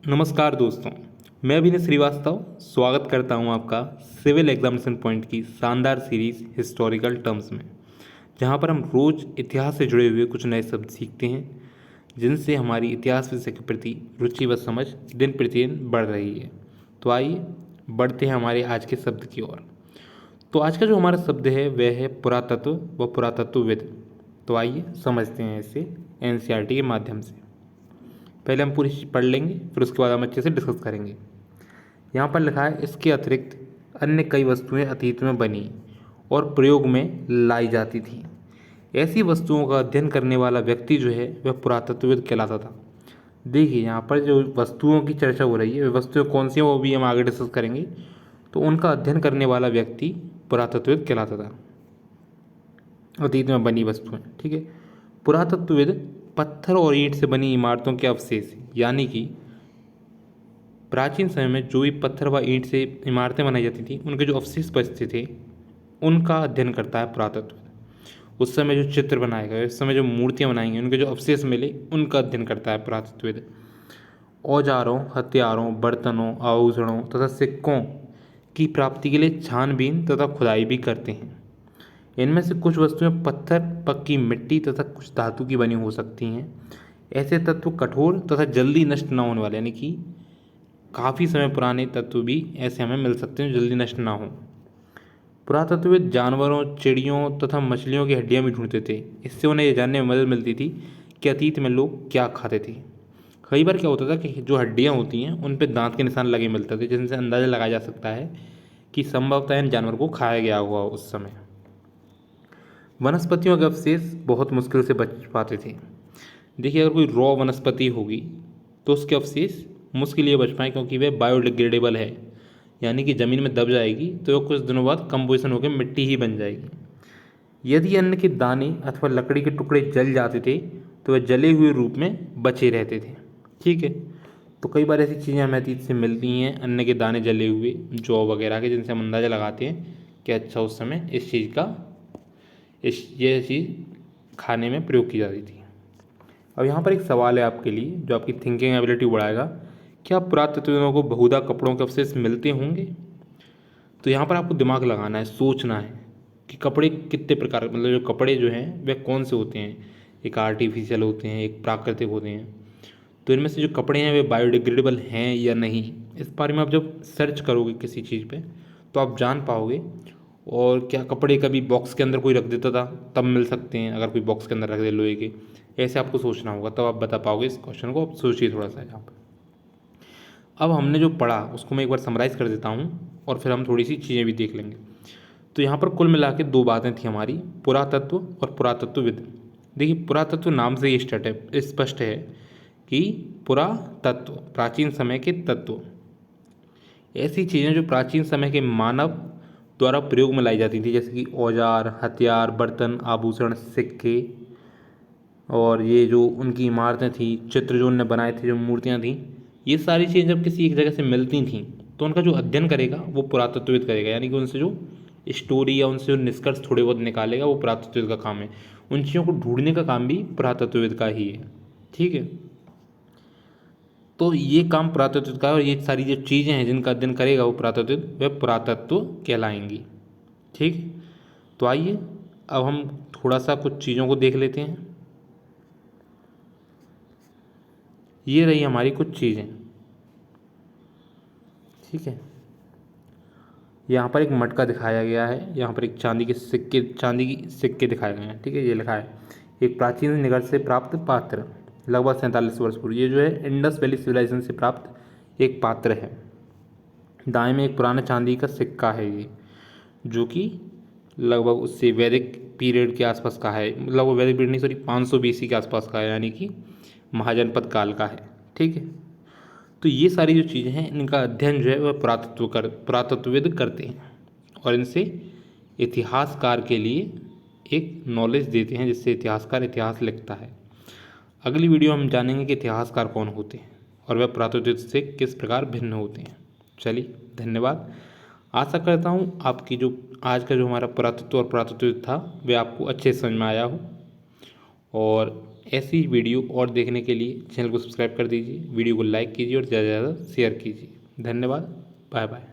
नमस्कार दोस्तों, मैं अभिनय श्रीवास्तव स्वागत करता हूं आपका सिविल एग्जामिनेशन पॉइंट की शानदार सीरीज हिस्टोरिकल टर्म्स में, जहां पर हम रोज इतिहास से जुड़े हुए कुछ नए शब्द सीखते हैं जिनसे हमारी इतिहास विषय के प्रति रुचि व समझ दिन प्रतिदिन बढ़ रही है। तो आइए बढ़ते हैं हमारे आज के शब्द की ओर। तो आज का जो हमारा शब्द है वह है पुरातत्व व पुरातत्वविद। तो आइए समझते हैं इसे एनसीईआरटी के माध्यम से। पहले हम पूरी चीज़ पढ़ लेंगे, फिर उसके बाद हम अच्छे से डिस्कस करेंगे। यहाँ पर लिखा है, इसके अतिरिक्त अन्य कई वस्तुएं अतीत में बनी और प्रयोग में लाई जाती थीं। ऐसी वस्तुओं का अध्ययन करने वाला व्यक्ति जो है वह पुरातत्वविद कहलाता था। देखिए यहाँ पर जो वस्तुओं की चर्चा हो रही है, वे वस्तुएं कौन सी हैं वो भी हम आगे डिस्कस करेंगे। तो उनका अध्ययन करने वाला व्यक्ति पुरातत्वविद कहलाता था, अतीत में बनी वस्तुएं। ठीक है, पुरातत्वविद पत्थर और ईंट से बनी इमारतों के अवशेष, यानी कि प्राचीन समय में जो भी पत्थर व ईंट से इमारतें बनाई जाती थी उनके जो अवशेष बचते थे उनका अध्ययन करता है पुरातत्व। उस समय जो चित्र बनाए गए, उस समय जो मूर्तियाँ बनाई गई, उनके जो अवशेष मिले उनका अध्ययन करता है पुरातत्वविद। औजारों, हथियारों, बर्तनों, आभूषणों तथा सिक्कों की प्राप्ति के लिए छानबीन तथा खुदाई भी करते हैं। इनमें से कुछ वस्तुएं पत्थर, पक्की मिट्टी तथा कुछ धातु की बनी हो सकती हैं। ऐसे तत्व कठोर तथा जल्दी नष्ट न होने वाले, यानी कि काफ़ी समय पुराने तत्व भी ऐसे हमें मिल सकते हैं जो जल्दी नष्ट ना हों। पुरातत्वविद जानवरों, चिड़ियों तथा मछलियों की हड्डियां भी ढूंढते थे। इससे उन्हें यह जानने में मदद मिलती थी कि अतीत में लोग क्या खाते थे। कई बार क्या होता था कि जो हड्डियां होती हैं उन पर दांत के निशान लगे मिलते थे, जिनसे अंदाज़ा लगाया जा सकता है कि संभवतः इन जानवर को खाया गया हुआ उस समय। वनस्पतियों के अवशेष बहुत मुश्किल से बच पाते थे। देखिए, अगर कोई रॉ वनस्पति होगी तो उसके अवशेष मुश्किल ये बच पाए, क्योंकि वह बायोडिग्रेडेबल है, यानी कि ज़मीन में दब जाएगी तो वह कुछ दिनों बाद कंपोजिशन होकर मिट्टी ही बन जाएगी। यदि अन्न के दाने अथवा लकड़ी के टुकड़े जल जाते थे तो वह जले हुए रूप में बचे रहते थे। ठीक है, तो कई बार ऐसी चीज़ें हमें अतीत से मिलती हैं, अन्न के दाने जले हुए, जौ वगैरह के, जिनसे हम अंदाज़ा लगाते हैं कि अच्छा उस समय ये चीज़ खाने में प्रयोग की जाती थी। अब यहाँ पर एक सवाल है आपके लिए जो आपकी थिंकिंग एबिलिटी बढ़ाएगा। क्या पुरातत्वविदों को बहुधा कपड़ों के अवशेष मिलते होंगे? तो यहाँ पर आपको दिमाग लगाना है, सोचना है कि कपड़े कितने प्रकार, मतलब जो कपड़े जो हैं वे कौन से होते हैं। एक आर्टिफिशियल होते हैं, एक प्राकृतिक होते हैं। तो इनमें से जो कपड़े हैं वे बायोडिग्रेडेबल हैं या नहीं, इस बारे में आप जब सर्च करोगे किसी चीज़ पे तो आप जान पाओगे। और क्या कपड़े कभी बॉक्स के अंदर कोई रख देता था तब मिल सकते हैं, अगर कोई बॉक्स के अंदर रख दे लोहे के, ऐसे आपको सोचना होगा, तब आप बता पाओगे इस क्वेश्चन को। आप सोचिए थोड़ा सा यहाँ पर। अब हमने जो पढ़ा उसको मैं एक बार समराइज़ कर देता हूँ और फिर हम थोड़ी सी चीज़ें भी देख लेंगे। तो यहाँ पर कुल मिला के दो बातें थी हमारी, पुरातत्व और पुरातत्वविद। देखिए, पुरातत्व नाम से ही स्पष्ट है कि पुरातत्व प्राचीन समय के तत्व, ऐसी चीज़ें जो प्राचीन समय के मानव द्वारा प्रयोग में लाई जाती थी, जैसे कि औजार, हथियार, बर्तन, आभूषण, सिक्के, और ये जो उनकी इमारतें थी, चित्र जो उनने बनाए थे, जो मूर्तियाँ थीं, ये सारी चीज़ें जब किसी एक जगह से मिलती थीं तो उनका जो अध्ययन करेगा वो पुरातत्वविद करेगा, यानी कि उनसे जो स्टोरी या उनसे जो निष्कर्ष थोड़े बहुत निकालेगा वो पुरातत्वविद का काम है। उन चीज़ों को ढूंढने का काम भी पुरातत्वविद का ही है। ठीक है, तो ये काम पुरातत्व का है, और ये सारी जो चीज़ें हैं जिनका अध्ययन करेगा वो पुरातत्व, वह पुरातत्व कहलाएंगी। ठीक, तो आइए अब हम थोड़ा सा कुछ चीज़ों को देख लेते हैं। ये रही हमारी कुछ चीज़ें। ठीक है, यहाँ पर एक मटका दिखाया गया है, यहाँ पर एक चांदी के सिक्के दिखाए गए हैं। ठीक है, ये लिखा है, एक प्राचीन निगर से प्राप्त पात्र, लगभग 47 वर्ष पूर्व। ये जो है इंडस वैली सिविलाइजेशन से प्राप्त एक पात्र है। दाएं में एक पुराना चांदी का सिक्का है ये, जो कि लगभग उससे वैदिक पीरियड के आसपास का है, लगभग वैदिक पीरियड नहीं, सॉरी, 500 BC के आसपास का है, यानी कि महाजनपद काल का है। ठीक है, तो ये सारी जो चीज़ें हैं इनका अध्ययन जो है वह पुरातत्वविद करते हैं, और इनसे इतिहासकार के लिए एक नॉलेज देते हैं, जिससे इतिहासकार इतिहास लिखता है। अगली वीडियो हम जानेंगे कि इतिहासकार कौन होते हैं और वह पुरातत्वविद से किस प्रकार भिन्न होते हैं। चलिए, धन्यवाद। आशा करता हूँ आपकी जो आज का जो हमारा पुरातत्व और पुरातत्वविद था वह आपको अच्छे से समझ में आया हो, और ऐसी वीडियो और देखने के लिए चैनल को सब्सक्राइब कर दीजिए, वीडियो को लाइक कीजिए और ज़्यादा से ज़्यादा शेयर कीजिए। धन्यवाद। Bye bye.